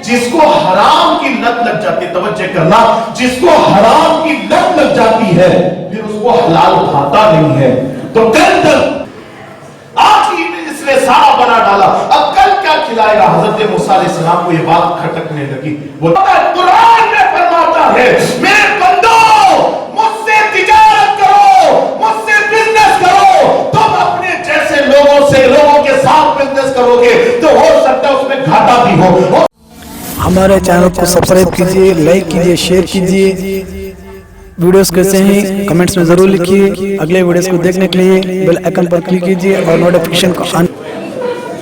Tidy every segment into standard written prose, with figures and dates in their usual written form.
جس کو حرام کی لت لگ جاتی ہے، توجہ کرنا، جس کو حرام کی لت لگ جاتی ہے پھر اس کو حلال کھاتا نہیں ہے۔ تو کل تک آج ہی اس نے سارا بنا ڈالا، اب کل کیا کھلائے گا؟ حضرت موسیٰ علیہ السلام کو یہ بات کھٹکنے لگی۔ وہ قرآن میں فرماتا ہے میرے بندو مجھ سے تجارت کرو، مجھ سے بزنس کرو، تم اپنے جیسے لوگوں سے، لوگوں کے ساتھ بزنس کرو گے تو ہو سکتا ہے اس میں گھاٹا بھی ہو۔ ہمارے چینل کو سبسکرائب کیجئے، لائک کیجئے، شیئر کیجئے، ویڈیوز کیسے ہیں کمنٹس میں ضرور لکھیے۔ اگلے ویڈیوز کو دیکھنے کے لیے بیل آئیکن پر کلک کیجئے اور نوٹیفیکیشن کو آن۔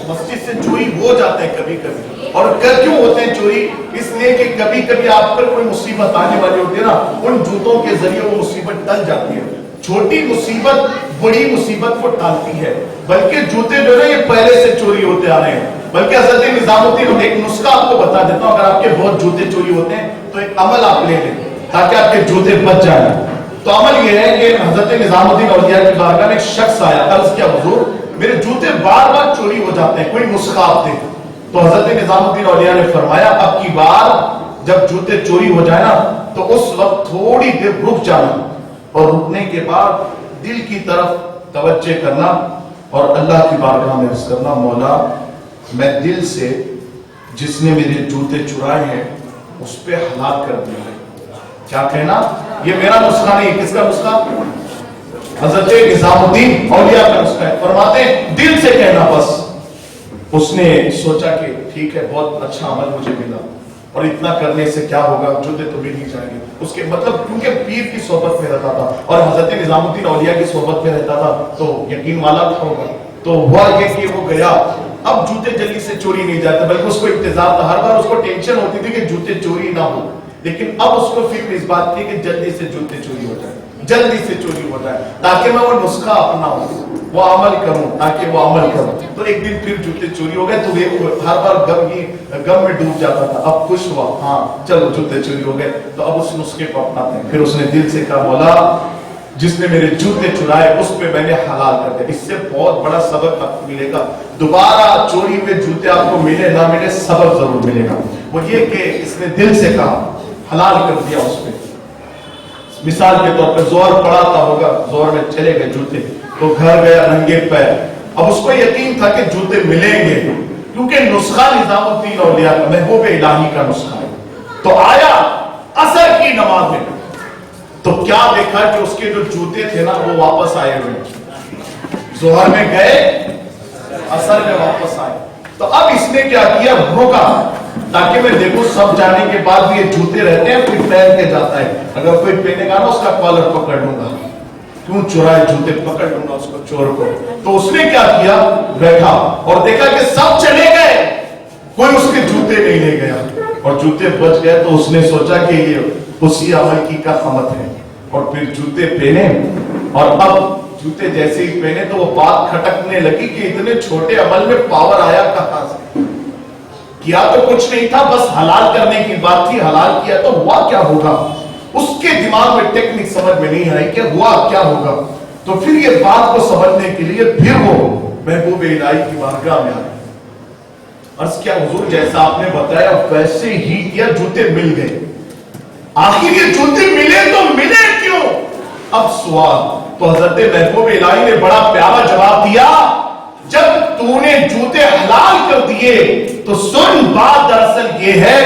مسجد سے چوری ہو جاتے ہیں کبھی کبھی، اور کیوں ہوتے ہیں چوری؟ اس لیے کہ کبھی کبھی آپ پر کوئی مصیبت آنے والی ہوتی ہے نا، ان جوتوں کے ذریعے وہ مصیبت ٹل جاتی ہے۔ چھوٹی مصیبت بڑی مصیبت کو ٹالتی ہے، بلکہ جوتے جو ہے یہ پہلے سے چوری ہوتے آ رہے ہیں۔ بلکہ حضرت نظام الدین، ایک نسخہ آپ کو بتا دیتا ہوں، اگر آپ کے بہت جوتے چوری ہوتے ہیں تو ایک عمل آپ لے لیں تاکہ آپ کے جوتے بچ جائیں۔ تو عمل یہ ہے کہ حضرت نظام الدین اولیاء کی بارگاہ میں ایک شخص آیا، عرض کیا حضور میرے جوتے بار بار چوری ہو جاتے ہیں، کوئی نسخہ آپ دیں۔ تو حضرت نظام الدین اولیاء نے فرمایا اب کی بار جب جوتے چوری ہو جائے نا تو اس وقت تھوڑی دیر رک جانا، اور رکنے کے بعد دل کی طرف توجہ کرنا اور اللہ کی بارگاہ میں عرض کرنا مولا میں دل سے جس نے میرے جوتے چرائے ہیں اس پہ ہلاک کر دیا ہے۔ کیا کہنا؟ یہ میرا نسخہ نہیں، کس کا نسخہ؟ حضرت نظام الدین اولیاء کا نسخہ ہے۔ فرماتے ہیں دل سے کہنا بس۔ اس نے سوچا کہ ٹھیک ہے بہت اچھا عمل مجھے ملا، اور اتنا کرنے سے کیا ہوگا، جوتے تو مل ہی جائیں گے۔ اس کے مطلب کیونکہ پیر کی صحبت میں رہتا تھا اور حضرت نظام الدین اولیاء کی صحبت میں رہتا تھا تو یقین والا تھا ہوگا۔ تو ہوا یہ کہ وہ گیا، اب جوتے جلدی سے چوری نہیں جاتے، بلکہ اس کو انتظار تھا، ہر بار اس کو ٹینشن ہوتی تھی کہ جوتے چوری نہ ہو، لیکن اب اس کو فکر اس بات کی کہ جلدی سے جوتے چوری ہو جائے، جلدی سے چوری ہو جائے تاکہ میں وہ نسخہ اپناؤں، وہ عمل کروں، تاکہ وہ عمل کروں۔ تو ایک دن پھر جوتے چوری ہو گئے تو وہ ہر بار غم میں ڈوب جاتا تھا، اب خوش ہوا ہاں چلو جوتے چوری ہو گئے تو اب اس نسخے کو اپناتے ہیں۔ پھر اس نے دل سے کہا مولا جس نے میرے جوتے چرائے اس پہ میں نے حلال کر دیا۔ اس سے بہت بڑا سبق آپ کو ملے گا، دوبارہ چوری ہوئے جوتے آپ کو ملے نہ ملے سبق ضرور ملے گا، وہ یہ کہ اس نے دل سے کہا حلال کر دیا اس پہ۔ مثال کے طور پر زور پڑاتا ہوگا، زور میں چلے گئے جوتے تو گھر گیا ننگے پیر، اب اس کو یقین تھا کہ جوتے ملیں گے کیونکہ نسخہ نظام الدین اولیاء کا محبوب الہی کا نسخہ ہے۔ تو آیا عصر کی نماز میں تو کیا دیکھا کہ اس کے جو جوتے تھے نا وہ واپس آئے ہوئے، ظہر میں گئے عصر میں واپس آئے۔ تو اب اس نے کیا کیا، رکا تاکہ میں دیکھوں سب جانے کے بعد بھی یہ جوتے رہتے ہیں پھر پہن کے جاتا ہے، اگر کوئی پہنے گا نا اس کا کالر پکڑ لوں گا، کیوں چرائے جوتے پکڑ لوں گا اس کو چور کو۔ تو اس نے کیا کیا، بیٹھا اور دیکھا کہ سب چلے گئے کوئی اس کے جوتے نہیں لے گیا اور جوتے بچ گئے، تو اس نے سوچا کہ یہ اسی عمل کی کرامت ہے، اور پھر جوتے پہنے، اور اب جوتے جیسے ہی پہنے تو وہ بات کھٹکنے لگی کہ اتنے چھوٹے عمل میں پاور آیا کہاں سے، کیا تو کچھ نہیں تھا، بس حلال کرنے کی بات تھی، حلال کیا تو ہوا کیا ہوگا، اس کے دماغ میں ٹیکنک سمجھ میں نہیں آئی کہ ہوا کیا ہوگا۔ تو پھر یہ بات کو سمجھنے کے لیے پھر وہ محبوب الہی کی بارگاہ میں آئے، عرض کیا حضور جیسا آپ نے بتایا ویسے ہی کیا، جوتے مل گئے، آخر یہ جوتے ملے تو ملے کیوں؟ اب سوال تو حضرت محبوب الہی نے بڑا پیارا جواب دیا، جب تو نے جوتے حلال کر دیے تو سن بات دراصل یہ ہے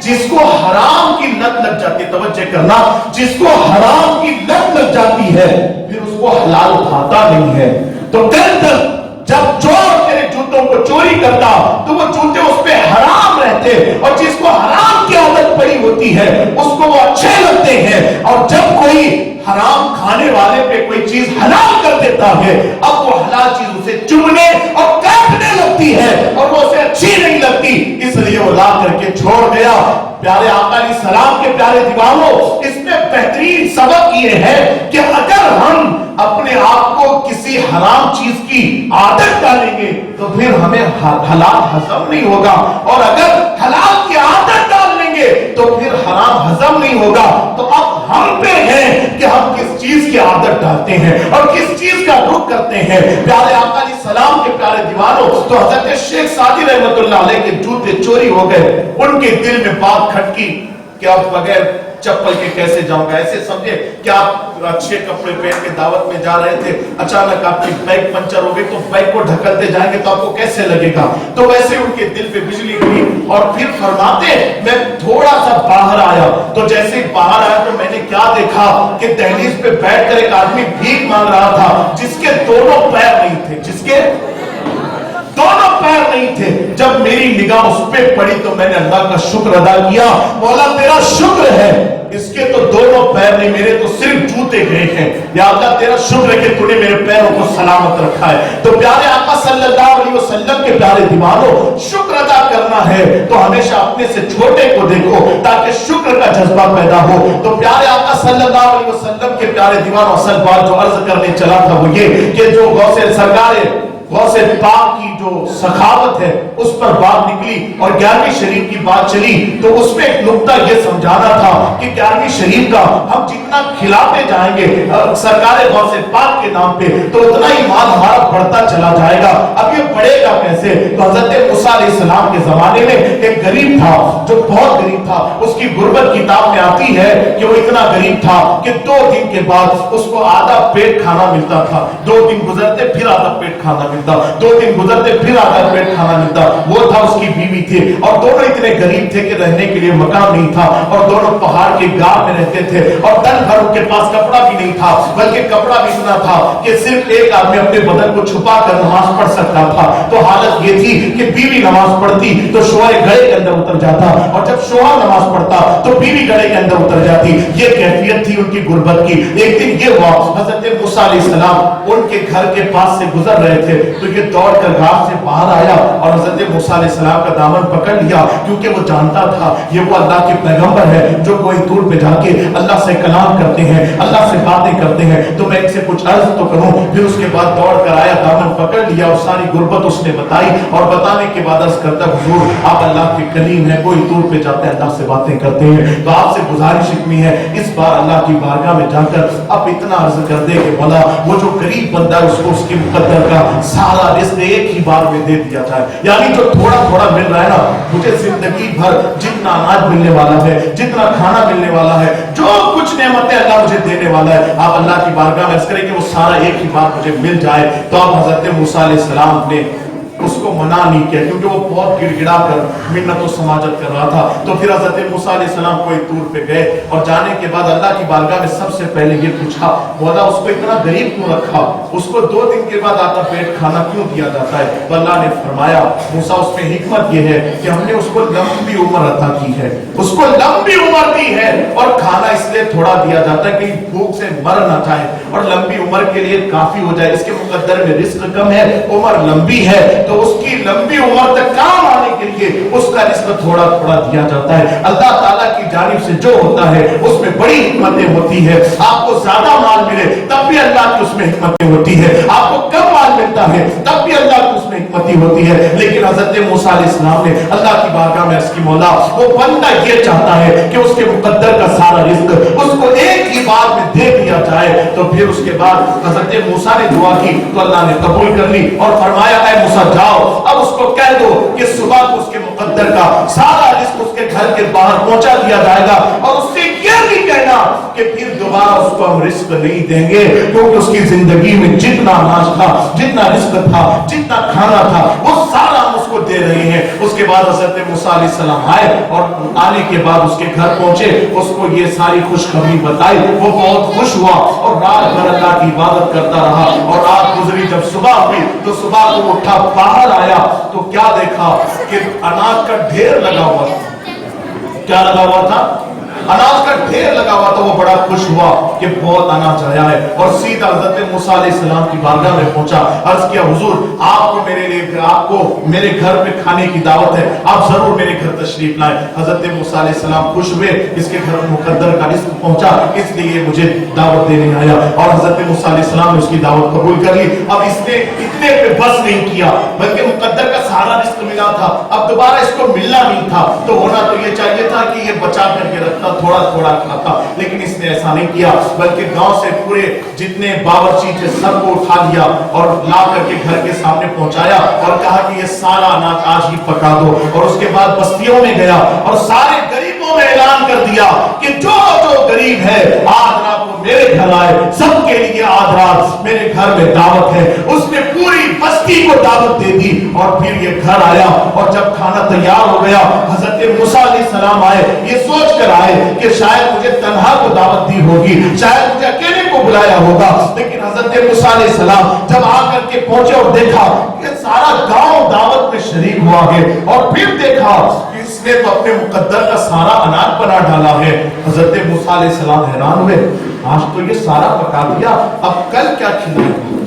جس کو حرام کی لت لگ جاتی ہے، توجہ کرنا، جس کو حرام کی لت لگ جاتی ہے پھر اس کو حلال کھاتا نہیں ہے۔ تو کل تک جب چور تیرے جوتوں کو چوری کرتا تو وہ جوتے اس پہ حرام رہتے، اور جس کو حرام کی عادت پڑی ہوتی ہے اس کو وہ اچھے لگتے ہیں، اور جب کوئی حرام کھانے والے پہ کوئی چیز حلال کر دیتا ہے اب وہ حلال چیز اسے چمنے اور کاٹنے لگتی ہے اور وہ اسے اچھی نہیں لگتی، اس لیے وہ لا کر کے چھوڑ گیا۔ پیارے آقا علیہ السلام کے پیارے دیوانوں، اس میں بہترین سبق یہ ہے کہ اگر ہم اپنے آپ کو کسی حرام چیز کی عادت ڈالیں گے تو پھر ہمیں حلال ہضم نہیں ہوگا، اور اگر حلال کی عادت ڈال لیں گے تو پھر حرام ہضم نہیں ہوگا۔ تو اب ہم پہ ہے کہ ہم کس چیز کی عادت नजर डालते हैं और किस चीज का रुख करते हैं प्यारे आका अलैहिस्सलाम के प्यारे दीवानों, तो हजरत शेख सादी रहमतुल्लाह अलैह के जूते चोरी हो गए। उनके दिल में बात खटकी कि अब बगैर चप्पल के कैसे जाऊंगा। ऐसे समझे कि आप अच्छे कपड़े पहन के दावत में जा रहे थे, अचानक आपकी बाइक पंचर हो गई तो बाइक को ढकलते जाएंगे तो आपको कैसे लगेगा। तो वैसे उनके दिल पे बिजली गिरी और फिर फरमाते मैं थोड़ा सा बाहर आया, तो जैसे ही बाहर आया तो मैंने क्या देखा कि दहलीज पे बैठकर एक आदमी भीख मांग रहा था जिसके दोनों पैर नहीं थे, जिसके दोनों पैर नहीं थे। जब मेरी निगाह उस पे पड़ी तो मैंने अल्लाह का शुक्र अदा किया, मौला तेरा शुक्र है इसके तो दोनों पैर नहीं, मेरे तो सिर्फ जूते गए हैं। या अल्लाह तेरा शुक्र है कि तूने मेरे पैरों को सलामत रखा है। तो प्यारे आका सल्लल्लाहु अलैहि वसल्लम के प्यारे दीवानों, शुक्र अदा करना है तो हमेशा अपने से छोटे को देखो ताकि शुक्र का जज्बा पैदा हो। तो प्यारे आका सल्लल्लाहु अलैहि वसल्लम के प्यारे दीवानों, असल बात जो अर्ज करने चला था वो ये कि जो गौसे सरकारे गौसे पाक की जो सखावत है उस पर बात निकली और 11वीं शरीफ की बात चली, तो उसमें एक नुक्ता ये समझाना था कि 11वीं शरीफ का हम जितना खिलाते जाएंगे सरकारे गौसे पाक के नाम पे तो उतना ही माल हमारा बढ़ता चला जाएगा। अब ये बढ़ेगा कैसे? तो हजरत मूसा अलैहिस्सलाम के जमाने में एक गरीब था जो बहुत गरीब था, उसकी गुर्बत किताब में आती है कि वो इतना गरीब था कि 2 दिन के बाद उसको आधा पेट खाना मिलता था। 2 दिन गुजरते फिर आधा पेट खाना मिलता, 2 दिन गुजरते फिर आधा पेट खाना मिलता। वो था, उसकी बीवी थी और दोनों इतने गरीब थे कि रहने के लिए मकान नहीं था और दोनों पहाड़ के गांव में रहते थे और दिन भर उनके पास कपड़ा भी नहीं था, बल्कि कपड़ा भी इतना था कि सिर्फ एक आदमी अपने बदन को छुपा कर नमाज पढ़ सकता था। तो हालत ये थी कि बीवी नमाज पढ़ती तो शोहर गड़े के अंदर उतर जाता और जब शोहर नमाज पढ़ता तो बीवी गड़े के अंदर उतर जाती। ये कैफियत थी उनकी गुर्बत की। एक दिन ये हुआ, हजरत मूसा अलैहिस्सलाम उनके घर के पास से गुजर रहे थे तो ये दौड़कर घाट से बाहर आया और हजरत मूसा अलैहिस्सलाम का दामन पकड़ लिया, क्योंकि वो जानता था ये वो अल्लाह के पैगंबर है जो कोई दूर पे जाके अल्लाह से कलाम करते हैं, अल्लाह से बातें करते हैं। तो मैं इनसे कुछ अर्ज तो करूं। फिर उसके बाद दौड़ कर आया, दामन पकड़ लिया और सारी गुर्बत उसने बताई और बताने के बाद अर्ज करता हुजूर आप अल्लाह के कलीम है, कोई दूर पे जाते हैं अल्लाह से बातें करते हैं, तो आपसे गुजारिश इतनी है इस बार अल्लाह की बारगाह में जाकर अब इतना अर्ज कर दे कि मौला वो जो गरीब बंदा है उसको उसके मुकद्दर का सारा रिस्क एक ही बार में दे दिया जाए। यानी जो थोड़ा थोड़ा मिल रहा है ना, मुझे जिंदगी भर जितना अनाज मिलने वाला है, जितना खाना मिलने वाला है, जो कुछ नेमतें अल्लाह मुझे देने वाला है, आप अल्लाह की बारगाह में अर्ज करें कि वो सारा एक ही बार मुझे मिल जाए। तो अब हजरत मूसा अलैहिस्सलाम ने उसको मना नहीं किया क्योंकि वो बहुत गिड़गिड़ा कर मिन्नत और समाजत कर रहा था। तो फिर हजरत मूसा अलैहिस्सलाम कोई दूर पे गए और जाने के बाद अल्लाह की बारगाह में सबसे पहले ये पूछा, मौला उसको इतना गरीब क्यों रखा, उसको 2 दिन के बाद आधा पेट खाना क्यों दिया जाता है? तो अल्लाह ने फरमाया मूसा उसमें हिकमत ये है कि हमने उसको लंबी उम्र अता की है, उसको लंबी उम्र दी है और खाना इसलिए थोड़ा दिया जाता है कि भूख से मर ना जाए और लंबी उम्र के लिए काफी हो जाए। इसके मुकद्दर में रिस्क कम है, उम्र लंबी है, तो उसकी लंबी उम्र तक काम आने के लिए उसका रिस्क थोड़ा थोड़ा दिया जाता है। अल्लाह ताला की जानिब से जो होता है उसमें बड़ी हिकमतें होती है। आपको ज्यादा माल मिले तब भी अल्लाह की उसमें हिकमतें होती है, आपको कम माल मिलता है तब भी अल्लाह की उसमें हिकमतें होती है। लेकिन हजरत मूसा अलैहिस्सलाम ने अल्लाह की बारगाह में अर्ज़ की, मौला वो बंदा ये चाहता है कि उसके मुकद्दर का सारा रिस्क उसको एक ही बार में दे दिया जाए। तो फिर उसके बाद हजरत मूसा ने दुआ की तो अल्लाह ने कबूल कर ली और फरमाया, ऐ मूसा जाओ अब उसको कह दो कि सुबह को उसके मुकद्दर का सारा रिस्क उसके घर के बाहर पहुंचा दिया जाएगा और उससे ये नहीं कहना कि फिर दोबारा उसको हम रिस्क नहीं देंगे, क्योंकि उसकी जिंदगी में जितना अनाज था, जितना रिस्क था, जितना खाना था वो सारा हम उसको दे रहे हैं। उसके बाद हजरत मूसा अलैहिस्सलाम आए और आने के बाद उसके घर पहुंचे, उसको ये सारी खुशखबरी बताई, वो बहुत खुश हुआ और रात भर अल्लाह की इबादत करता रहा और रात गुजरी। जब सुबह हुई तो सुबह को उठा, बाहर आया तो क्या देखा कि अनाज का ढेर लगा हुआ था। क्या लगा हुआ था? अनाज का ढेर लगा हुआ था। वो बड़ा खुश हुआ कि बहुत अनाज आया है और सीधा हजरत मूसा अलैहिस्सलाम की बारगाह में पहुंचा। अर्ज किया, हुजूर आपको मेरे लिए, आपको मेरे घर पे खाने की दावत है, आप जरूर मेरे घर तशरीफ लाएं। हजरत मूसा अलैहिस्सलाम खुश हुए, इसके घर मुकद्दर का रिस्क पहुंचा इसलिए मुझे दावत देने आया और हजरत मूसा अलैहिस्सलाम ने उसकी दावत कबूल कर ली। अब इसने इतने पे बस नहीं किया बल्कि मुकद्दर का सारा रिस्क मिला था, अब दोबारा इसको मिलना नहीं था। तो होना तो ये चाहिए था कि ये बचा करके रखता, थोड़ा थोड़ा खाता, लेकिन इसने ऐसा नहीं किया, बल्कि गांव से पूरे जितने बावर्ची थे सबको उठा लिया और ला करके घर के सामने पहुंचाया और कहा कि ये सारा अनाज आज ही पका दो। और उसके बाद बस्तियों में गया और सारे गरीबों में ऐलान कर दिया कि जो जो गरीब है आज रात को मेरे घर आए, सबके लिए आज रात मेरे घर में दावत है। उसने पूरी बस्ती को दावत दे दी और फिर ये घर आया और जब खाना तैयार हो गया हजरत मूसा अलैहिस्सलाम आए, ये सोच कर आए कि शायद मुझे तन्हा को दावत दी होगी, शायद मुझे अकेले को बुलाया होगा। लेकिन हजरत मूसा अलैहिस्सलाम जब आकर के पहुंचे और देखा कि सारा गांव दावत में शरीक हुआ है और फिर देखा इसने तो अपने मुकद्दर का सारा अनाज बना डाला है। हजरत मूसा अलैहिस्सलाम हैरान हुए, आज तो ये सारा पका दिया, अब कल क्या खिलाएगा?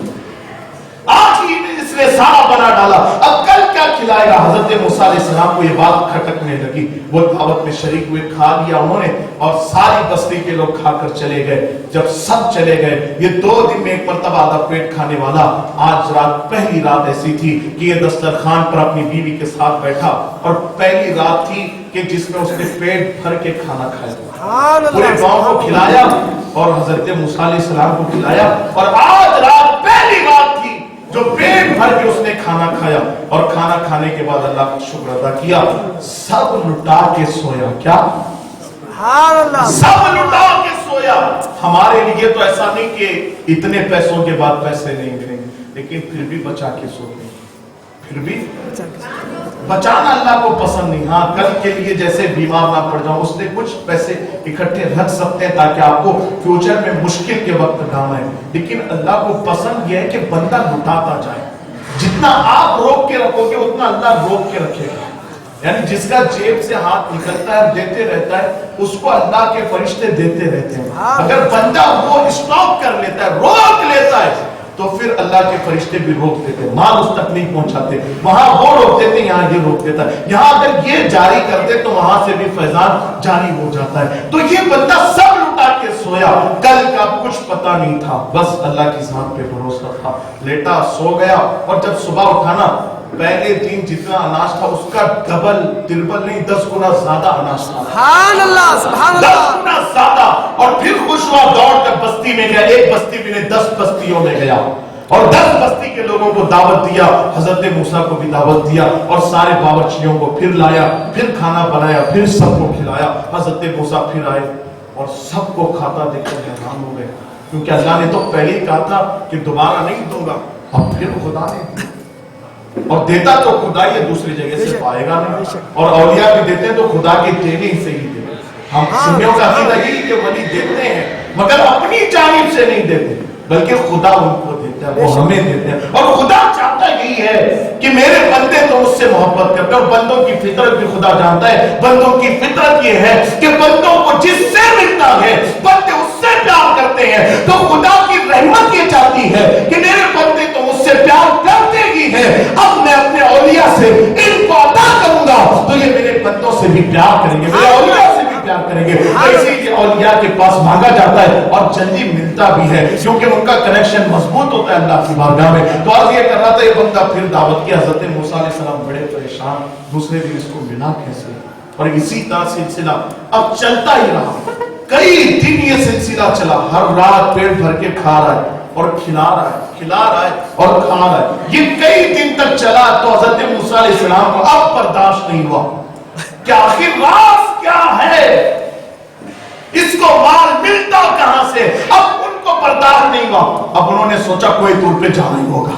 आज ही इसने सारा बना डाला, अब कल क्या खिलाएगा? हजरत मूसा अलैहिस्सलाम को ये बात खटकने लगी। वो दावत में शरीक हुए, खा लिया उन्होंने और सारी बस्ती के लोग खाकर चले गए। जब सब चले गए, ये 2 दिन में एक मर्तबा आधा पेट खाने वाला आज रात, पहली रात ऐसी थी कि ये दस्तरखान पर अपनी बीवी के साथ बैठा और पहली रात थी कि जिसमें उसने पेट भर के खाना खाया, पूरे गांव को खिलाया और हजरत मूसा अलैहिस्सलाम को खिलाया। और आज रात पहली रात थी जो पेट भर के उसने खाना खाया और खाना खाने के बाद अल्लाह का शुक्र अदा किया, सब लुटा के सोया। क्या? सब लुटा के सोया। हमारे लिए तो ऐसा नहीं कि इतने पैसों के बाद पैसे नहीं मिलेंगे, लेकिन फिर भी बचा के सोते, फिर भी बचाना अल्लाह को पसंद नहीं। हाँ, कल के लिए जैसे बीमार ना पड़ जाओ उसने कुछ पैसे इकट्ठे रख सकते हैं ताकि आपको फ्यूचर में मुश्किल के वक्त काम आए, लेकिन अल्लाह को पसंद यह है कि बंदा लुटाता जाए। जितना आप रोक के रखोगे उतना अल्लाह रोक के रखेगा। यानी जिसका जेब से हाथ निकलता है देते रहता है, उसको अल्लाह के फरिश्ते देते रहते हैं। अगर बंदा वो स्टॉप कर लेता है, रोक लेता है, तो फिर अल्लाह के फरिश्ते भी रोक देते, माल उस तक नहीं पहुंचाते। वहां वो रोक देते, यहाँ ये रोक देता है। यहाँ अगर ये जारी करते तो वहां से भी फैजान जारी हो जाता है। तो ये बंदा सब लुटा के सोया, कल का कुछ पता नहीं था, बस अल्लाह की जात पे भरोसा था। लेटा सो गया और जब सुबह उठाना, पहले दिन जितना अनाज था उसका डबल तिरबल नहीं 10 गुना ज्यादा अनाज था। सुभान अल्लाह, सुभान अल्लाह, 10 गुना ज्यादा। और फिर खुश हुआ, दौड़ कर बस्ती में गया। एक बस्ती भी नहीं, 10 बस्तियों में गया और 10 बस्ती के लोगों को दावत दिया। हजरत मूसा को भी दावत दिया और सारे बावर्चियों को फिर लाया, फिर खाना बनाया, फिर सबको खिलाया। हजरत मूसा फिर आए और सबको खाता देखकर हैरान हो गए, क्योंकि अल्लाह ने तो पहले ही कहा था कि दोबारा नहीं दूंगा, और फिर खुदा ने और देता तो खुदा ही दूसरी जगह से पाएगा नहीं। और औलिया भी देते हैं तो खुदा के देने से ही देते। हम सुन्नियों का अकीदा यही कि वली देते हैं मगर अपनी जानिब से नहीं देते, बल्कि खुदा उनको देता है, वो हमें देते हैं। और खुदा चाहता यही है कि मेरे बंदे तो उससे मोहब्बत करते हैं। और बंदों की फितरत भी खुदा जानता है। बंदों की फितरत ये है कि बंदों को जिससे मिलता है बंदे उससे प्यार करते हैं। तो खुदा की रहमत ये चाहती है कि मेरे बंदे तो मुझसे प्यार करते ही है, अब मैं अपने औलिया से इनको अता करूंगा तो ये मेरे बंदों से भी प्यार करेंगे, मेरे औलिया से भी प्यार करेंगे। तो इसीलिए औलिया के पास मांगा जाता है और जल्दी मिलता भी है, क्योंकि उनका कनेक्शन मजबूत होता है अल्लाह की बारगाह में। तो आज ये कर रहा था ये बंदा, फिर दावत की। हजरत मूसा अलैहिस्सलाम बड़े परेशान, दूसरे दिन इसको मिला कैसे? और इसी तरह सिलसिला अब चलता ही रहा। कई दिन ये सिलसिला चला, हर रात पेट भर के खा रहा है और खिला रहा है, खिला रहा है और खा रहा है। ये कई दिन तक चला। तो हजरत मूसा अलैहिस्सलाम को अब बर्दाश्त नहीं हुआ कि आखिर राज क्या है, इसको माल मिलता कहां से। अब उनको बर्दाश्त नहीं हुआ। अब उन्होंने सोचा कोई दूर पे जाना ही होगा,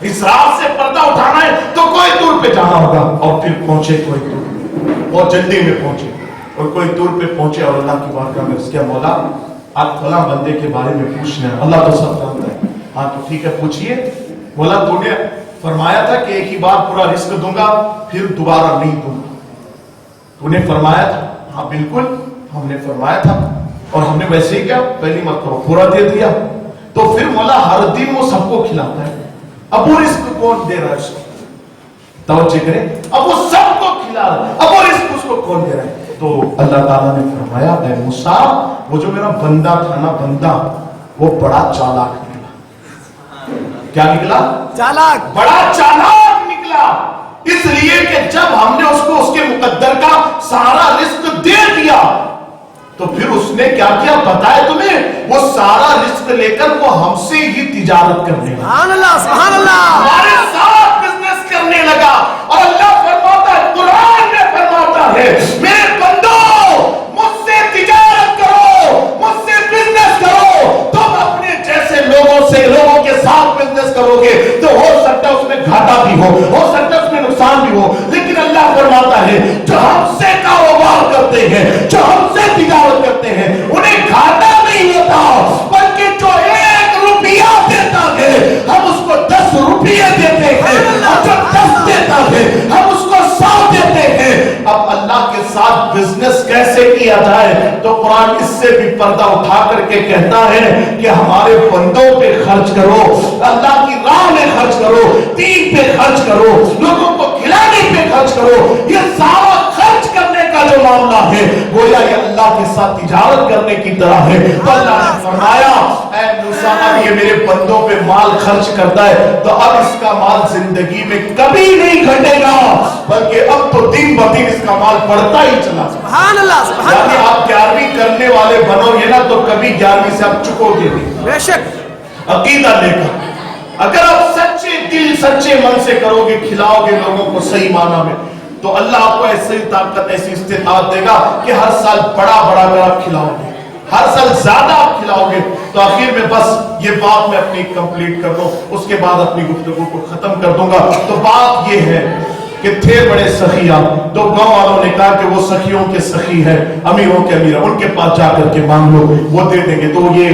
इस रात से पर्दा उठाना है तो कोई दूर पे जाना होगा। और फिर पहुंचे कोई दूर, और जल्दी में पहुंचे और कोई दूर पे पहुंचे और अल्लाह की बारगाह में उसके मौला आप फला बंदे के बारे में पूछना है, अल्लाह तो सब जानता है। हाँ तो ठीक है पूछिए। बोला तूने फरमाया था कि एक ही बार पूरा रिस्क दूंगा फिर दोबारा नहीं दूंगा, तूने फरमाया था? हाँ बिल्कुल हमने फरमाया था और हमने वैसे ही क्या पहली मरतबा पूरा दे दिया। तो फिर मौला हर दिन वो सबको खिलाता है, अब वो रिस्क कौन दे रहा है उसको? तवज्जो करें, अब वो सबको खिला रहा है, अब वो रिस्क उसको कौन दे रहा है? तो अल्लाह ताला ने फरमाया ऐ मूसा, वो जो मेरा बंदा था ना, बंदा वो बड़ा चालाक निकला। क्या निकला? चालाक, बड़ा चालाक निकला। इसलिए कि जब हमने उसको उसके मुकद्दर का सारा रिस्क दे दिया तो फिर उसने क्या क्या बताया तुम्हें? वो सारा रिस्क लेकर वो हमसे ही तिजारत करने लगा, सुभान अल्लाह, हमारे साथ बिजनेस करने लगा। और अल्लाह फरमाता है, कुरान में फरमाता है, मेरे बंदो मुझसे तिजारत करो, मुझसे बिजनेस करो। तुम अपने जैसे लोगों के साथ बिजनेस करोगे तो हो सकता है उसमें घाटा भी हो सकता है उसमें नुकसान भी हो, लेकिन अल्लाह फरमाता है जो हमसे कारोबार करते हैं, जो हमसे तिजारत करते हैं, उन्हें घाटा नहीं होता, बल्कि जो 1 रुपया देता है हम उसको 10 रुपये देते हैं, और जो 10 देता है हम उसको 100 देते हैं। अब अल्लाह के साथ बिजनेस कैसे किया जाए? तो कुरान इससे भी पर्दा उठा करके कहता है कि हमारे बंदों पे खर्च करो, अल्लाह की राह में खर्च करो, दीन पे खर्च करो, लोगों को खिलाने पे खर्च करो। ये सारा खर्च करने का जो मामला है गोया ये अल्लाह के साथ तिजारत करने की तरह है। तो अल्लाह ने फरमाया, ऐ मूसा, अब ये मेरे बंदों पे माल खर्च करता है तो अब इसका माल जिंदगी में कभी नहीं घटेगा, बल्कि अब तो दिन ब दिन इसका माल बढ़ता ही चला। सुभान अल्लाह, सुभान यानी अल्लाह, आप 11वीं करने वाले बनोगे ना तो कभी 11वीं से आप चुकोगे नहीं। बेशक अकीदा लेकर अगर आप सच्चे दिल सच्चे मन से करोगे, खिलाओगे लोगों को सही माना में, तो अल्लाह आपको ऐसी ताकत, ऐसी इस्तिताअत देगा कि हर साल बड़ा बड़ा अगर आप खिलाओगे, हर साल ज्यादा आप खिलाओगे। तो आखिर में बस ये बात मैं अपनी कंप्लीट कर दूं, उसके बाद अपनी गुफ्तगू को खत्म कर दूंगा। तो बात ये है कि थे बड़े सखिया, तो गांव वालों ने कहा कि वो सखियों के सखी है, अमीरों के अमीर, उनके पास जाकर के मांग लो, वो दे देंगे। तो ये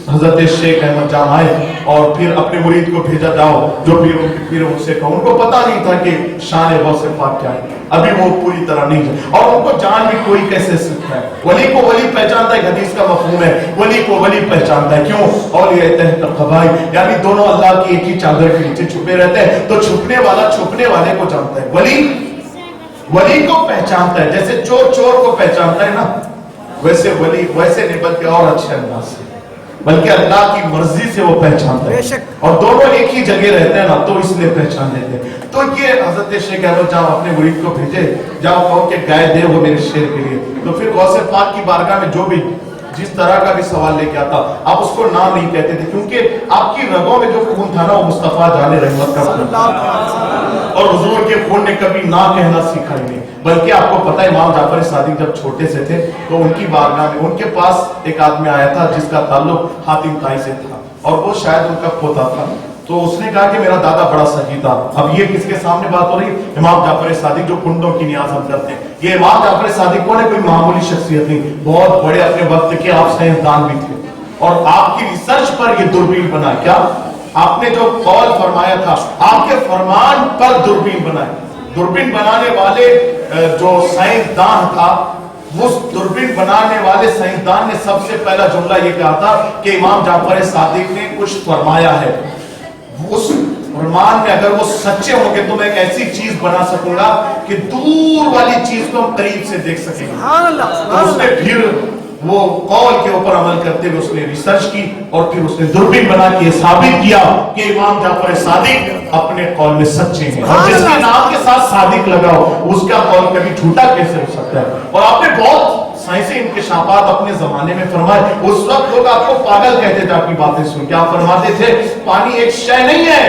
हजरत शेख अहमद जान आए और फिर अपने मुरीद को भेजा, जाओ जो पीर उनसे कहो। उनको पता नहीं था कि शान गौसे पाक क्या है, अभी वो पूरी तरह नहीं है, और उनको जान भी कोई कैसे सीखता है। वली को वली पहचानता है, हदीस का मफहूम है, वली को वली पहचानता है। क्यों? औलिया, यानी दोनों अल्लाह की एक ही चादर के नीचे छुपे रहते हैं, तो छुपने वाला छुपने वाले को जानता है, वली को पहचानता है। जैसे चोर चोर को पहचानता है ना, वैसे वली वैसे नहीं बल्कि और अच्छे अंदाज से, बल्कि अल्लाह की मर्जी से वो पहचानता है, और दोनों एक ही जगह रहते हैं ना, तो इसलिए पहचान लेते हैं। तो ये हजरत शेख अहमद जाओ अपने मुरीद को भेजे, जाओ कहो कि गाय दे वो मेरे शेर के लिए। तो फिर गौसे पाक की बारगाह में जो भी जिस तरह का भी सवाल लेके आता, आप उसको नाम नहीं कहते थे, क्योंकि आपकी रगों में जो खून था ना वो मुस्तफा जाने रहमत का खून था, और हुजूर के खून ने कभी ना कहना सीखा ही नहीं। बल्कि आपको पता है इमाम जाफर सादिक जब छोटे से थे तो उनकी बारगाह में उनके पास एक आदमी आया था जिसका ताल्लुक हातिम ताई से था, और वो शायद उनका पोता था। तो उसने कहा कि मेरा दादा बड़ा सही था। अब ये किसके सामने बात हो रही? इमाम जाफर सादिक, जो कुंडों की नियाज हम करते हैं। ये इमाम जाफर सादिक कौन है? कोई मामूली शख्सियत नहीं, बहुत बड़े अपने वक्त के आप साइंसदान भी थे, और आपकी रिसर्च पर ये दूरबीन बना। क्या आपने जो कौल फरमाया था, आपके फरमान पर दूरबीन बनाए। दूरबीन बनाने वाले जो साइंसदान था, उस दूरबीन बनाने वाले साइंसदान ने सबसे पहला जुमला ये कहा था कि इमाम जाफर सादिक ने कुछ फरमाया है, उस फरमान में अगर वो सच्चे होंगे तो मैं एक ऐसी चीज बना सकूंगा कि दूर वाली चीज को हम करीब से देख सकेंगे। तो उसने फिर वो कौल के ऊपर अमल करते हुए उसने रिसर्च की, और फिर उसने दूरबीन बना के साबित किया कि इमाम जाफर सादिक अपने कौल में सच्चे हैं, और जिसके नाम के साथ सादिक लगाओ उसका कौल कभी झूठा कैसे हो सकता है। और आपने बहुत साइंसी इंकशाफात अपने जमाने में फरमाए। उस वक्त लोग आपको पागल कहते थे आपकी बातें सुन के। आप फरमाते थे पानी एक शय नहीं है,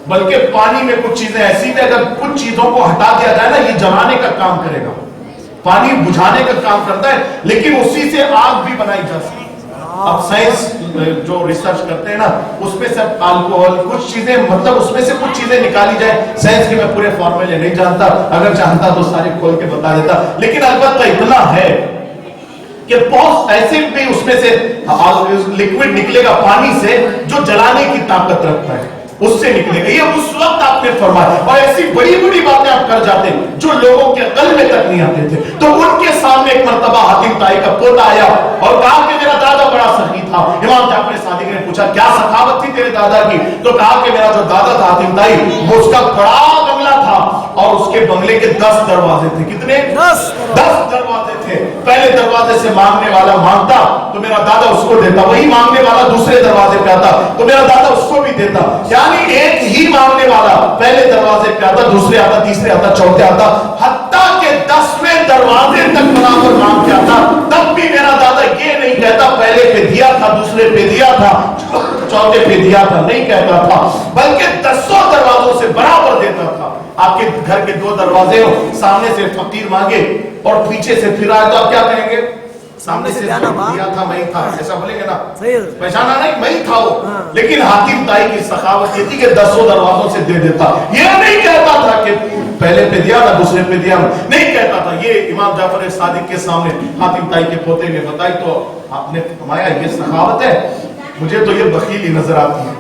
बल्कि पानी में कुछ चीजें ऐसी थी, अगर कुछ चीजों को हटा दिया जाए ना, ये जलाने का काम करेगा, पानी बुझाने का काम करता है, लेकिन उसी से आग भी बनाई जा सकती है। अब साइंस जो रिसर्च करते हैं ना, उसमें से अल्कोहल कुछ चीजें, मतलब उसमें से कुछ चीजें निकाली जाए। साइंस के मैं पूरे फॉर्मूले नहीं जानता, अगर चाहता तो सारे खोल के बता देता, लेकिन अलबत्ता इतना है कि बहुत ऐसे भी उसमें से लिक्विड निकलेगा पानी से जो जलाने की ताकत रखता है, उससे निकलेगा। ये उस वक्त आपने फरमाया, और ऐसी बड़ी बड़ी बातें आप कर जाते जो लोगों के कल में तक नहीं आते थे। तो उनके सामने एक मर्तबा हातिम ताई का पोता आया और कहा कि मेरा दादा बड़ा सखी था। इमाम जाफर सादिक ने पूछा क्या सखावत थी तेरे दादा की? तो कहा कि मेरा जो दादा था हातिम ताई, वो उसका बड़ा बंगला था, और उसके बंगले के 10 दरवाजे थे। कितने? 10 दरवाजे थे। पहले दरवाजे से मांगने वाला मांगता तो मेरा दादा उसको देता, वही मांगने वाला दूसरे दरवाजे पे आता तो मेरा दादा उसको भी देता। यानी एक ही मांगने वाला पहले दरवाजे पे आता, दूसरे आता, तीसरे आता, चौथे आता, हत्ता के 10वें दरवाजे तक बराबर मांग के आता, तब भी मेरा दादा कहता पहले पे दिया था, दूसरे पे दिया था, चौथे पे दिया था, नहीं कहता था, बल्कि 10 दरवाजों से बराबर देता था। आपके घर के 2 दरवाजे हो, सामने से फकीर मांगे और पीछे से फिर आए तो आप क्या कहेंगे? सामने से दिया था, मैं ही था, ऐसा बोलेंगे ना? पहचाना नहीं, मैं ही था वो। लेकिन हाकिम ताई की सखावत ये थी कि 10 दरवाजों से दे देता। ये नहीं कहता था कि पहले पे दिया था, दूसरे पे दिया, नहीं कहता था। ये इमाम जाफर सादिक के सामने हाकिम ताई के पोते ने बताई तो आपने फरमाया ये सखावत है, मुझे तो ये बखीली नजर आती है।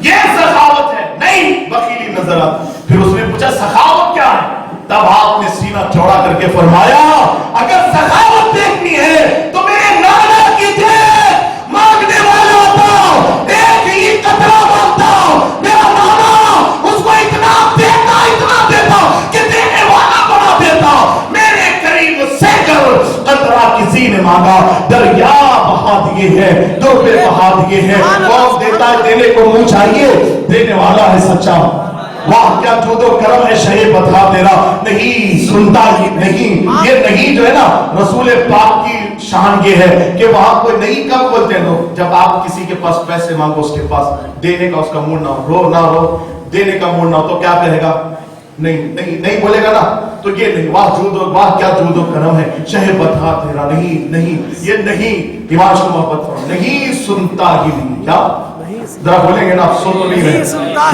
ये सखावत है, नहीं बखीली नजर आती। फिर उसने पूछा सखावत क्या है? तब आपने सीना चौड़ा करके फरमाया अगर सखावत देखनी है तो मेरे नाना की थे मांगने वाला था, एक ही कतरा मांगता, मेरा नाना उसको इतना देता कि देने वाला बना देता। मेरे करीब से कतरा किसी ने मांगा, दरिया बहा दिए हैं, 2 रुपए बहा दिए हैं। कौन देता है? देने को मुंह चाहिए, देने वाला है सच्चा। वाह क्या जूदो करम है शहे बता तेरा, नहीं सुनता ही नहीं। ये नहीं जो है ना रसूल पाक की शान ये है कि वहां कोई नहीं कब बोलते हैं लोग, जब आप किसी के पास पैसे मांगो, उसके पास देने का उसका मूड ना रो, देने का मूड ना हो तो क्या कहेगा? नहीं बोलेगा ना। तो ये नहीं, वाह क्या जूदो करम है शहे बता तेरा, नहीं ये नहीं इमाम मोहब्बत नहीं सुनता ही नहीं। क्या जरा बोलेंगे ना, सुन तो नहीं रहे,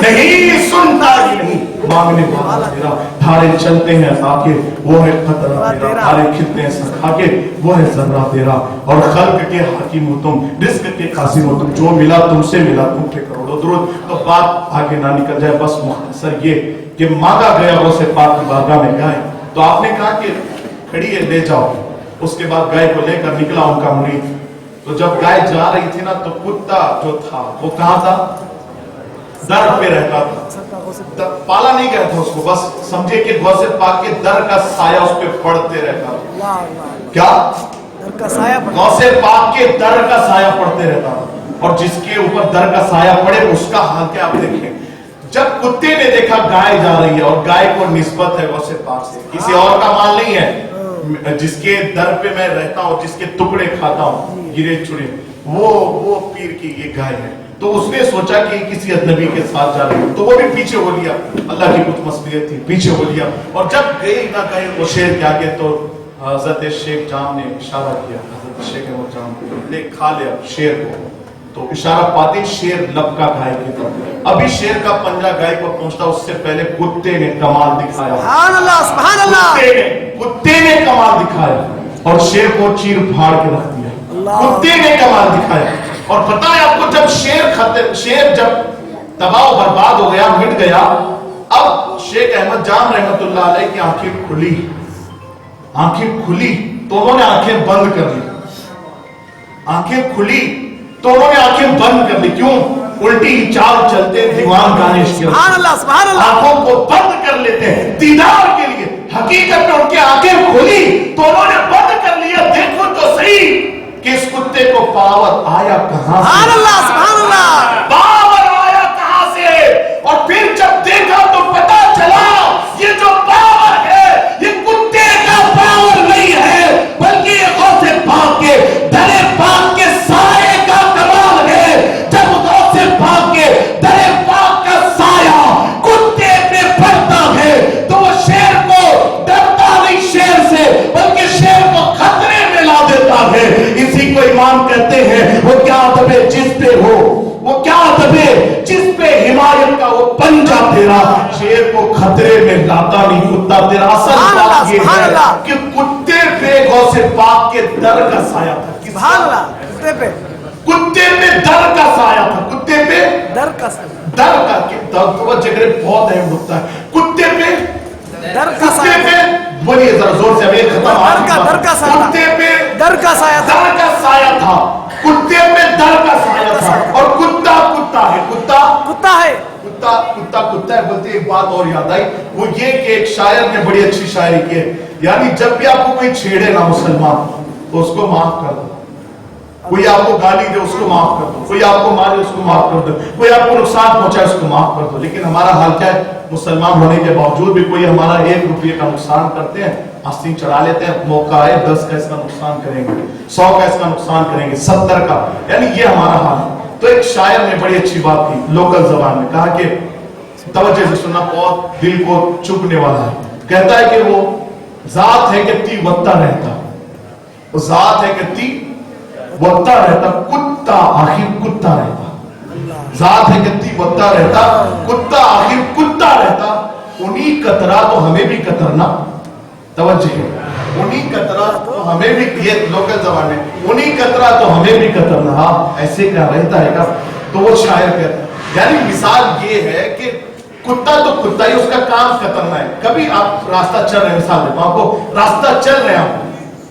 नहीं सुनता ही नहीं। मांगने वाला तेरा, धारे चलते हैं आके वो है खतरा तेरा, धारे खिलते हैं सखा के वो है जर्रा तेरा। और खल्क के हाकिम हो तुम, रिस्क के कासिम हो तुम, जो मिला तुमसे मिला, तुम पे करोड़ों दुरूद। तो बात आगे ना निकल जाए, बस मुख्तसर ये कि मांगा गया वो से पाक की बारगाह में गाय, तो आपने कहा कि खड़ी है ले जाओ। उसके बाद गाय को लेकर निकला उनका मुरीद। तो जब गाय जा रही थी ना तो कुत्ता जो था वो कहां था? दर पे रहता था, पाला नहीं गया था उसको, बस समझे कि गौसे पाक के दर का साया उस पर पड़ते रहता था। क्या दर का साया? गौसे पाक के दर का साया पड़ते रहता था, और जिसके ऊपर दर का साया पड़े उसका हाल क्या आप देखें। जब कुत्ते ने देखा गाय जा रही है, और गाय को निस्बत है गौसे पाक से, किसी और का माल नहीं है, जिसके दर पे मैं रहता हूँ, जिसके टुकड़े खाता हूँ गिरे चुरे, वो पीर की ये गाय है। तो उसने सोचा कि किसी अजनबी के साथ जा रही है, तो वो भी पीछे हो लिया, अल्लाह की कुछ मसलियत थी, पीछे हो लिया। और जब गई ना गए वो शेर के आगे, तो हजरत शेख जाम ने इशारा किया, हजरत शेख वो जाम ले खा लिया शेर को। तो इशारा पाते शेर लपका गाय की तरफ। अभी शेर का पंजा गाय को पहुंचता, उससे पहले कुत्ते ने कमाल दिखाया। सुभान अल्लाह, सुभान अल्लाह। कुत्ते ने कमाल दिखाया और शेर को चीर फाड़ के रख दिया। कुत्ते ने कमाल दिखाया। और पता है आपको, जब शेर जब तबाह बर्बाद हो गया, मिट गया, अब शेख अहमद जाम रहमतुल्लाह अलैह की आंखें खुली तो उन्होंने आंखें बंद कर ली। आंखें खुली तो उन्होंने आंखें बंद कर दी। क्यों? उल्टी चाल चलते दीवान दानिश के, आंखों को बंद कर लेते हैं दीदार के लिए। हकीकत में उनकी आंखें खुली तो उन्होंने बंद कर लिया। देखो तो सही कि इस कुत्ते को पावर आया कहां से, पावर आया कहां से। और फिर जब देखा तो पता चला ये जो पावर है ये कुत्ते का पावर नहीं है, बल्कि ये गौसे पाक के दरे पाक के साए का कमाल है। जब गौसे पाक के दरे पाक का साया कुत्ते पे पड़ता है तो वो शेर को डरता नहीं शेर से, बल्कि शेर को खतरे में ला देता है। इसी को इमाम कहते हैं, वो क्या दबे जिस पे हो, वो क्या दबे जिस पे हिमायत का वो पंजा तेरा, शेर को खतरे में लाता नहीं कुत्ता तेरा। असल बात ये है कि कुत्ते पे गौसे पाक के दर का साया था। कुत्ते पे दर का साया था। कुत्ते पे दर का जगह बहुत अहम होता है। कुत्ते पे दर का साया, बोलिए जरा जोर से, अभी खत्म। कुत्ते पे दर का साया था। कुत्ते पे दर का साया था। और कुत्ता है, कुत्ता है बोलते। एक बात और याद आई, वो ये कि एक शायर ने बड़ी अच्छी शायरी की है, यानी जब भी आपको कोई छेड़े ना मुसलमान तो उसको माफ कर दो। कोई आपको गाली दे उसको माफ कर दो, कोई आपको मारे उसको माफ कर दो, कोई आपको नुकसान पहुंचाए उसको माफ कर दो। लेकिन हमारा हाल क्या है, मुसलमान होने के बावजूद भी कोई हमारा 1 रुपये का नुकसान करते हैं आस्तीन चढ़ा लेते हैं, मौका है 10 का इसका नुकसान करेंगे, 100 का इसका नुकसान करेंगे, 70 का, यानी ये हमारा हाल है। तो एक शायर ने बड़ी अच्छी बात की लोकल जबान में, कहा कि तवज्जो से सुनना, बहुत दिल को चुभने वाला है। कहता है कि वो जात है कि ती वक्ता रहता, वो जात है कि ती वक्ता रहता, कुत्ता आखिर कुत्ता रहता, जात है कि ती वक्ता रहता, कुत्ता आखिर कुत्ता रहता, उन्हीं कतरा तो हमें भी कतरना, तवज्जो है, उन्हीं कतरा तो हमें भी, ये लोकल जबान में, उन्हीं कतरा तो हमें भी कतरना, हाँ ऐसे क्या रहता है का। तो वो शायर कहता है, यानी मिसाल ये है कि कुत्ता तो कुत्ता ही, उसका काम कतरना है। कभी आप रास्ता चल रहे हैं, मिसाल देता हूं आपको, रास्ता चल रहे हैं आप,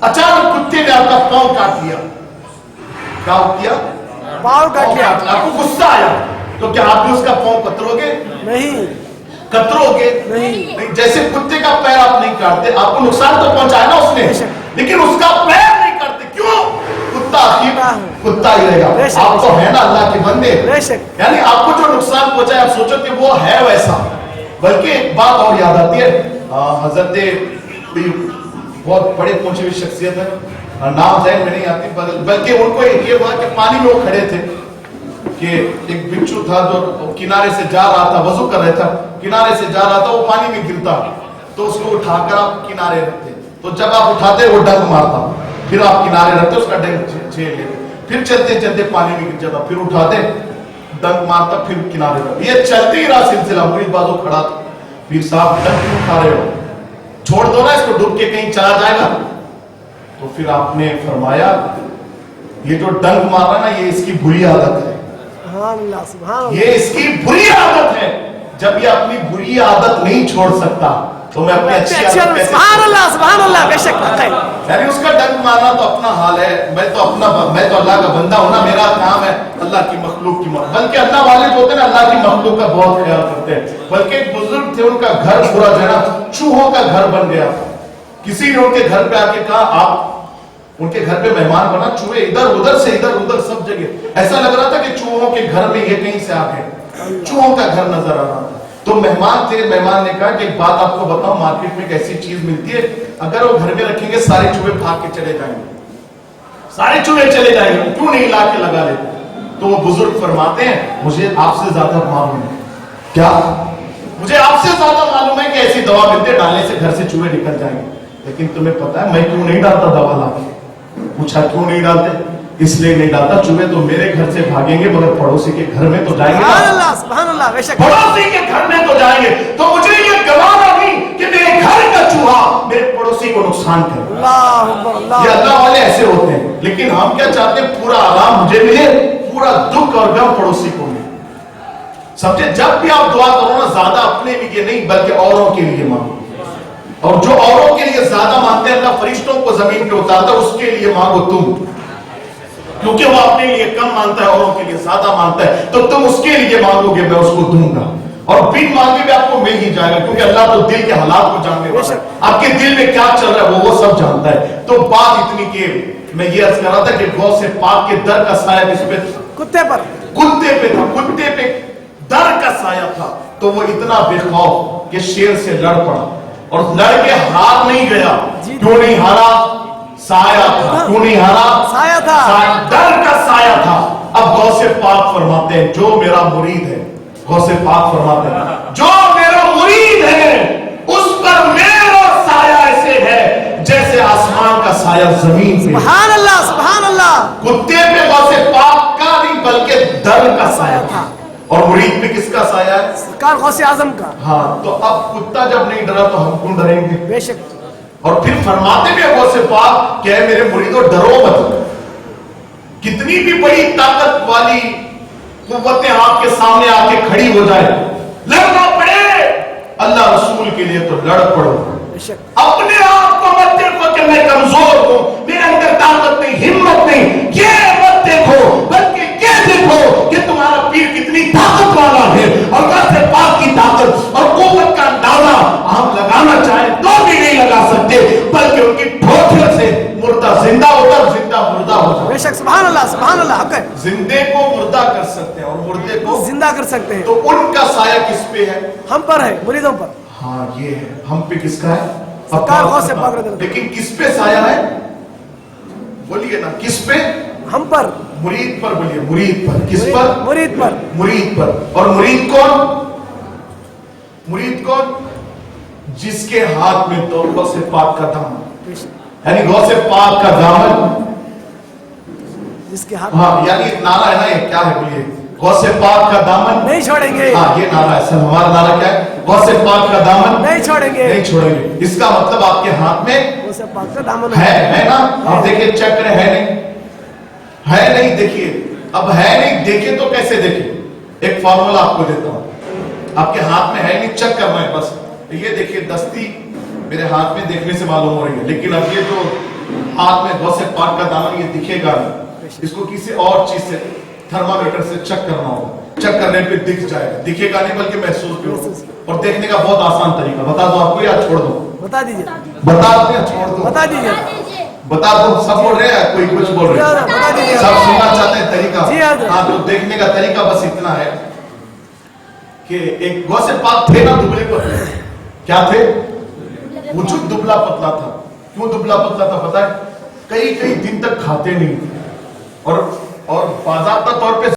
अचानक कुत्ते ने आपका पांव काट दिया, क्या किया, पाँव काट लिया, आपको गुस्सा आया, तो क्या आप भी उसका पांव कतरोगे? नहीं कतरोगे नहीं। जैसे कुत्ते का पैर आप नहीं काटते, आपको नुकसान तो पहुंचाया ना उसने, लेकिन उसका पैर नहीं काटते, क्यों? कुत्ता आखिर कुत्ता ही रहेगा। आप तो है ना अल्लाह के बंदे, यानी आपको जो नुकसान पहुंचाए आप सोचो कि वो है वैसा। बल्कि एक बात और याद आती है, हजरत बहुत बड़े पहुंचे हुई शख्सियत है, नाम जहन में नहीं आती, बल्कि उनको ये हुआ कि पानी में वो खड़े थे कि एक बिच्छू था जो किनारे से जा रहा था, वजू कर रहा था, किनारे से जा रहा था, वो पानी में गिरता, तो उसको उठाकर आप किनारे रखते, तो जब आप उठाते वो डंक मारता, फिर आप किनारे रखते, उसका डंक छेड़ लेते, फिर चलते चलते पानी में गिर जाता, फिर उठाते, डंक मारता, फिर किनारे रखते, ये चलते ही रहा सिलसिला। मुरीद बाजू खड़ा था, फिर साहब डंक क्यों उठा रहे हो, छोड़ दो ना इसको, डूब के कहीं चला जाएगा। तो फिर आपने फरमाया ये जो डंक मार रहा ना, ये इसकी बुरी आदत है, ये इसकी बुरी आदत है। जब ये अपनी बुरी आदत नहीं छोड़ सकता तो मैं अपनी अच्छी आदत कैसे, सुभान अल्लाह बेशक, यानी उसका डंक मारना तो अपना हाल है, मैं तो अल्लाह का बंदा हूं ना, मेरा काम है अल्लाह की मखलूक की, बल्कि अल्लाह वाले जो होते हैं ना अल्लाह की मखलूक का बहुत ख्याल करते हैं। बल्कि एक बुजुर्ग थे, उनका घर पूरा जो है ना चूहों का घर बन गया, किसी ने उनके घर पे आके कहा, आप उनके घर पे मेहमान बना, चूहे इधर उधर से इधर उधर सब जगह, ऐसा लग रहा था कि चूहों के घर में ये कहीं से आ गए, चूहों का घर नजर आ रहा था। तो मेहमान थे, मेहमान ने कहा कि एक बात आपको बताओ, मार्केट में एक ऐसी चीज मिलती है, अगर वो घर में रखेंगे सारे चूहे भाग के चले जाएंगे, सारे चूहे चले जाएंगे, क्यों नहीं ला के लगा लेते? तो वो बुजुर्ग फरमाते हैं, मुझे आपसे ज्यादा मालूम है, क्या? मुझे आपसे ज्यादा मालूम है कि ऐसी दवा मिलती है, डालने से घर से चूहे निकल जाएंगे, लेकिन तुम्हें पता है मैं क्यों नहीं डालता दवा लाके? पूछा क्यों नहीं डालते? इसलिए नहीं डालता, चूहे तो मेरे घर से भागेंगे मगर पड़ोसी के घर में तो जाएंगे ना, पड़ोसी के घर में तो जाएंगे, तो मुझे ये गवारा नहीं कि मेरे घर का चूहा मेरे पड़ोसी को नुकसान करे। ये अल्लाह वाले ऐसे होते हैं, लेकिन हम क्या चाहते हैं, पूरा आराम मुझे मिले, पूरा दुख और गम पड़ोसी को मिले। समझे, जब भी आप दुआ करो ना, ज्यादा अपने लिए नहीं बल्कि औरों के लिए मांगो, और जो औरों के लिए ज्यादा मांगते हैं अल्लाह फरिश्तों को जमीन पे उतारता है, उसके लिए मांगो तुम, क्योंकि वो अपने लिए कम मांगता है, औरों के लिए ज्यादा मांगता है, तो तुम उसके लिए मांगोगे, मैं उसको दूंगा, और बिन मांगे भी आपको मिल ही जाएगा, क्योंकि अल्लाह तो दिल के हालात को जानने वाला है, आपके दिल में क्या चल रहा है वो सब जानता है। तो बात इतनी कि मैं ये अर्ज कर रहा था कि गौ से पाक के दर का साया किस पे? कुत्ते पर, कुत्ते पे था, कुत्ते पे दर का साया था, तो वो इतना बेखौफ कि शेर से लड़ पड़ा, और लड़के हार नहीं गया, क्यों नहीं हारा? साया था, क्यों नहीं हारा? साया था, डर का साया था। अब गौसे पाक फरमाते हैं, जो मेरा मुरीद है, गौसे पाक फरमाते हैं, जो मेरा मुरीद है उस पर मेरा साया ऐसे है जैसे आसमान का साया जमीन पे। सुभान अल्लाह, सुभान अल्लाह। कुत्ते पे गौसे पाक का नहीं बल्कि दर का साया था, और मुरीद पे किसका साया है? सरकार गौसे आजम का। हाँ, तो अब कुत्ता जब नहीं डरा तो हम क्यों डरेंगे? बेशक। और फिर फरमाते भी गौसे पाक, क्या मेरे मुरीदों डरो मत, कितनी भी बड़ी ताकत वाली कुव्वतें आपके सामने आके खड़ी हो जाए, लड़ना पड़े अल्लाह रसूल के लिए तो लड़ पड़ो, अपने आप को मत देखो कि मैं कमजोर हूं, मेरे अंदर ताकत नहीं, हिम्मत नहीं, ये मत देखो, बल्कि ये देखो कि तुम्हारा पीर कितनी ताकत वाला है, और गौसे पाक की ताकत और कुव्वत का अंदाजा आप लगाना चाहें तो भी नहीं लगा सकते, बल्कि उनकी ठोकर से मुर्दा जिंदा होता है, जिंदा मुर्दा होता है। बेशक, सुभान अल्लाह, सुभान अल्लाह। जिंदे को मुर्दा कर सकते हैं और मुर्दे को जिंदा कर सकते हैं, तो उनका साया किस पे है? हम पर है, मुरीदों पर। हाँ, ये है, हम पे किसका है? सरकार गौसे पाक रज़ी अल्लाह। लेकिन किस पे साया है? बोलिए ना, किस पे? हम पर, मुरीद पर बोलिए, मुरीद पर। किस पर? मुरीद पर। मुरीद पर। और मुरीद कौन? मुरीद कौन? जिसके हाथ में तो गौसे पाक का दामन, यानी गौसे पाक का दामन, जिसके हाथ हाँ, यानी एक नारा है ना, ये क्या है बोलिए? गौसे पाक का दामन नहीं छोड़ेंगे, हाँ, ये नारा है सर। हमारा नारा क्या है? गौसे पाक का दामन नहीं छोड़ेंगे, नहीं छोड़ेंगे। इसका मतलब आपके हाथ में गौसे पाक का दामन है ना? आप देखिए, चक्र है नहीं, है नहीं, देखिए अब है नहीं, देखे तो कैसे देखे? एक फॉर्मूला आपको देता हूं। आपके हाथ में है नहीं, चेक करना है बस। ये देखिए, दस्ती मेरे हाथ में देखने से मालूम हो रही है, लेकिन अब ये जो हाथ में गौसे पाक का दामन, ये दिखेगा नहीं। इसको किसी और चीज से, थर्मामीटर से चेक करना होगा। चेक करने पे दिख जाएगा, दिखेगा नहीं बल्कि महसूस भी होगा। और देखने का बहुत आसान तरीका बता दो आपको, या छोड़ दो? बता दीजिए, बता दो या छोड़ दो? बता दीजिए, बता दो। सब बोल रहे हैं, कोई कुछ बोल रहे हैं, बता दीजिए। सब सुनना चाहते हैं तरीका। जी हाँ। हाँ, तो देखने का तरीका बस इतना है कि एक गौसे पाक थे ना, दुबले पतले। क्या थे? वजूद दुबला पतला था। क्यों दुबला पतला था पता है? कई कई दिन तक खाते नहीं थे, और बाज़ाब्ता तौर पे